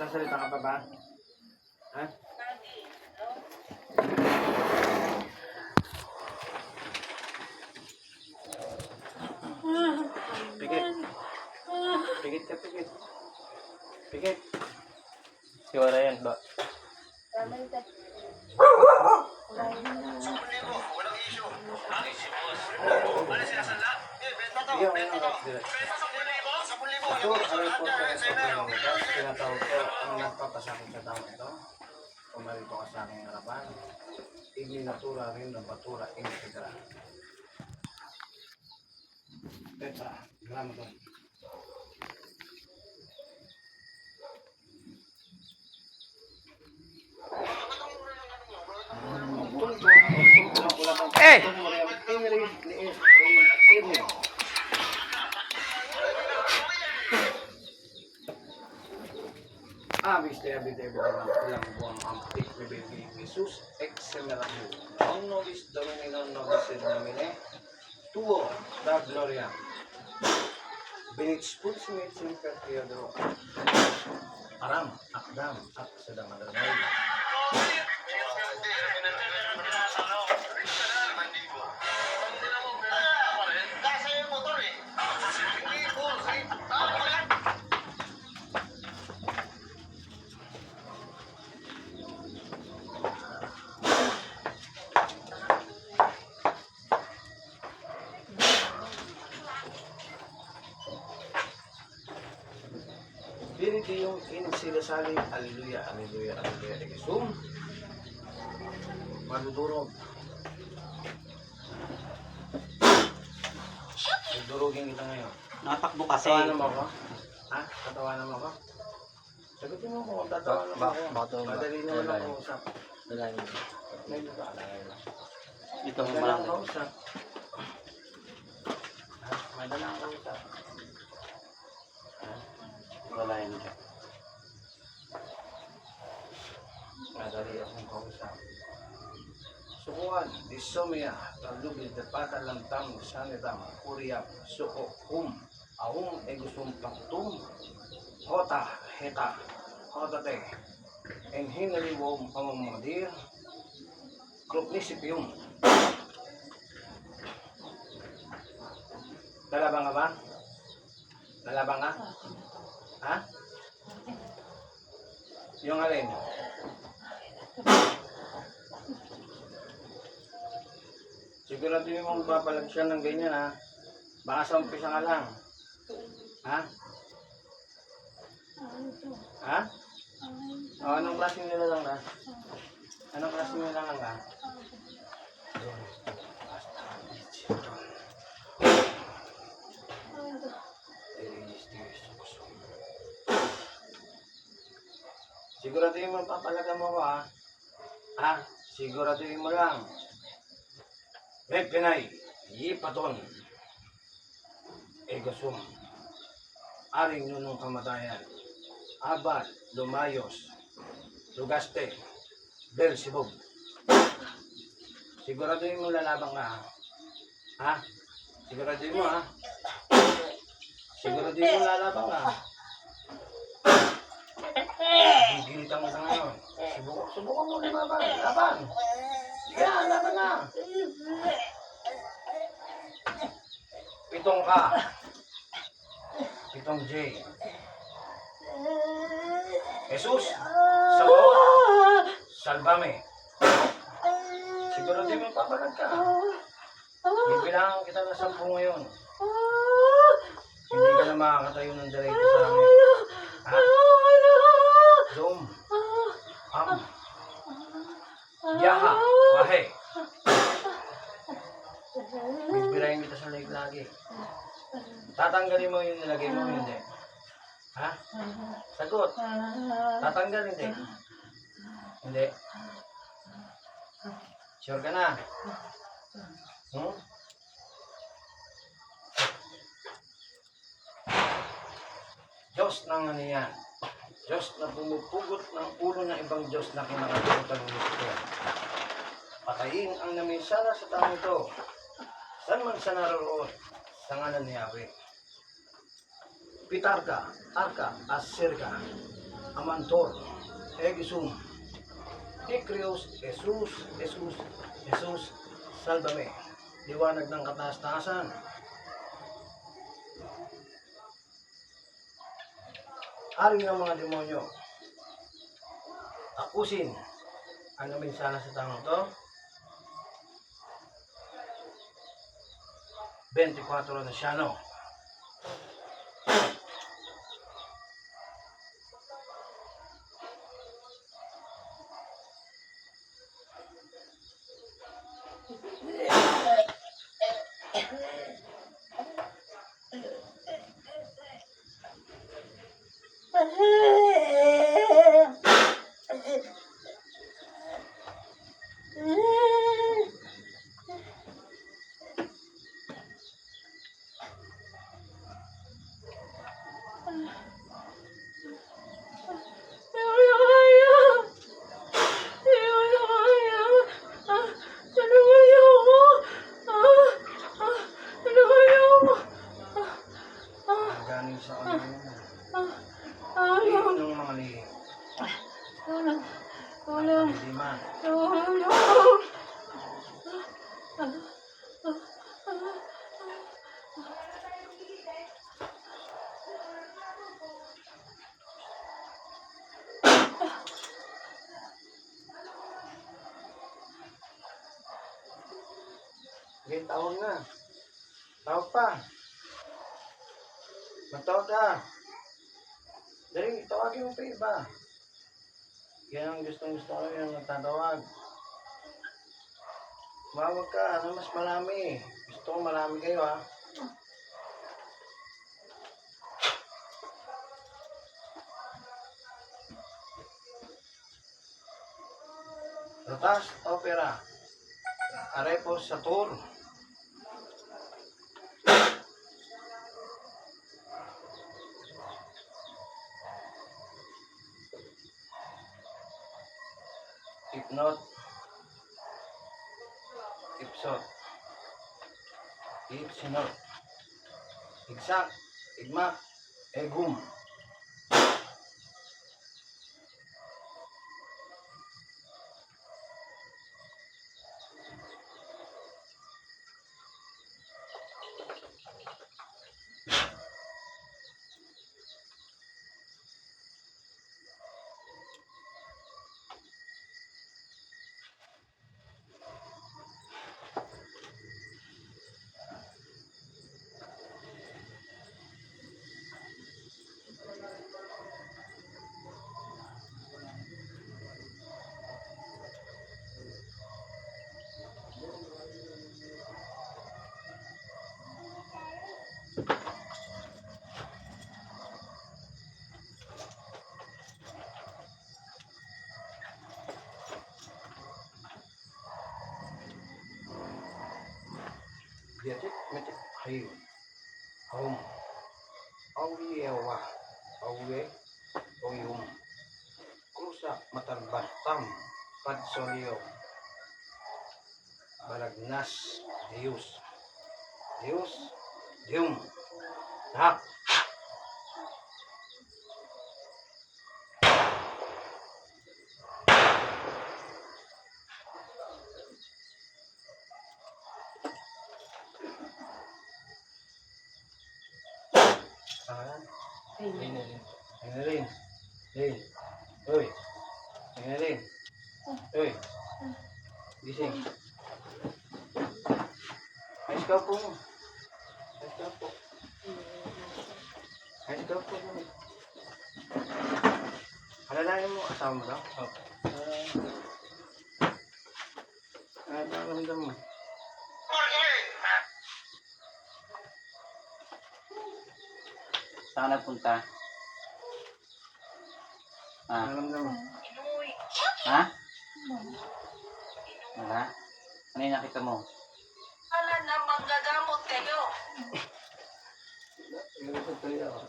Sasalita ka pa ba? Ha? Pikit. Pikit ka, pikit. Pikit. Siwala yan ba? Bigyan ko ng oras direct. Ito, aray po sa tinatawag ko, ang nagpapasakit sa tao ito, pumarito ka sa aking harapan, igminatura rin ng batura integral. Tetra, grammaton. Eh! Viste, habite, bilang buong ampik, bibili, Jesus, exemeramu. Non nobis domini, non nobis in nomine, tuo, da gloria. Benexpulsi me semper Theodoro. Aram, akdam, ak sedang adonai. Spiriti yung insilasali, Alleluia, Alleluia, Alleluia, Ekesum. Madudurog. Dudurugin kita ngayon. Natakbo kasi. Tatawanan mo ako? Ha? Tatawanan mo ako? Sagutin mo ako, tatawanan mo ako. Madali naman ako usap. Medyo ka. Ito mo Madali lang. ako usap. Madali ako usap. Walayan ka. Madali akong kausap. Sukuan, disomia, talubid, dapatan lang tam, sanitam, kuriyap, suko, ahum, egusum, paktum, hota, heta, hotate, enhinaliwom, pamamadir, krupnisipyum. Lalabang ka ba? Lalabang ka? Ha? Yung alin? Sigurado yung magpapalag siya ng ganyan, ha? Baka sa umpisa ka lang. Ha? Ha? O, anong klaseng nila lang ka? Anong klaseng nila lang ka? Siguraduhin mo papalaga mo ko, ha? Ha? Siguraduhin mo lang. Pinay, Yipaton, Egasum, Aring Nunong Kamatayan, Abad, Lumayos, Lugaste, Belzebub. Siguraduhin mo lalabang ka, ha? Ha? Siguraduhin mo, ha? Siguraduhin mo lalabang ka. Gigilitan mo sa ngayon. Subukan mo lumaban. Laban! Sige na, laban na! Pitong K. Pitong J. Jesus, sagot, salbame. Siguro di mo papalag ka. Bibilangan kita na 10 ngayon. Hindi ka na makakatayo ng diretso sa amin. Ha? Zoom. Am. Yaha. Wahe. Bibilayin kita sa leg lagi. Tatanggalin mo yung nilagay mo, hindi. Ha? Sagot. Tatanggal, hindi. Hindi. Sure ka na? Hmm? Diyos ng ano yan? Diyos na pumupugot ng ulo ng ibang Diyos na kinakalimutan ng gusto. Patayin ang naminsala sa taong ito. Saan man siya naroon? Sa ngalan ni Yahweh. Pitarka, Arka, Asirka, Amantor, Egisum, Ikrios, Jesus, Jesus, Jesus, Salvame. Liwanag ng kataas-taasan. Ari ng mga demonyo. Tapusin ang naminsala sa tanong to. 24 na siya, no? Galing sa ano yun. Ng mga lihim. Lima. Okay, tawag na. Tawag pa. Magtawag ka. Dali, tawagin mo pa iba. Yan ang gustong-gusto ko yung nagtatawag. Mawag ka, ano mas marami. Gusto ko marami kayo, ha. Rotas, opera. Arepo, Satur. Ipnot. Ipsot. Ipsinot. Igsak. Igmak. Egum. Diatik, metik, hayu. Hum. Awiyewa. Awe. Oyum. Krusak, matarbah, tam. Padsolyo. Balagnas. Deus. Deus. Dium. Hak. Rin. Rin. Uy. Rin. Uy. Gising. Ayos ka po mo. Ayos ka po. Ayos ka po mo. Alalahin mo, asawa mo daw? Oo. Ano ang ramdam mo? Saan ka nagpunta? Ah, Ano ramdam mo? ha? Wala? Ano yung nakita mo? Wala na manggagamot kayo. Ilusot tayo ako.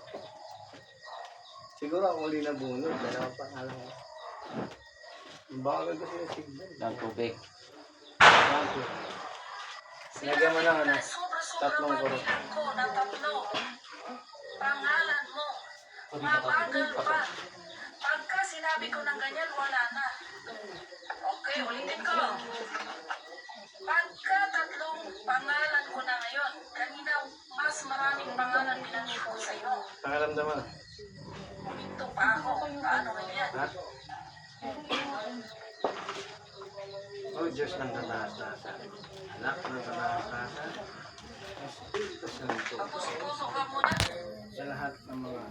Siguro ako uli na bunod. Dalawa pa nga lang. Baka kasi yung signal. Ng tubig. Bago. Sinagyan mo ng ano? Sobra-sobra Tatlong kurot. pagbilang ko na tatlo. Pangalan mo. Mabagal pa. Pag sinabi ko ng ganyan, wala na. Okay, ulitin ko. Pagka tatlong pangalan ko na ngayon, kanina mas maraming pangalan pinansin ko sa'yo. Pangalamdaman. Huminto pa ako. Paano ganyan? Ha? O Diyos ng kataas-taasan, anak ng kataas-taasan, Espiritu Santo, Puso-puso ka muna. sa lahat ng mga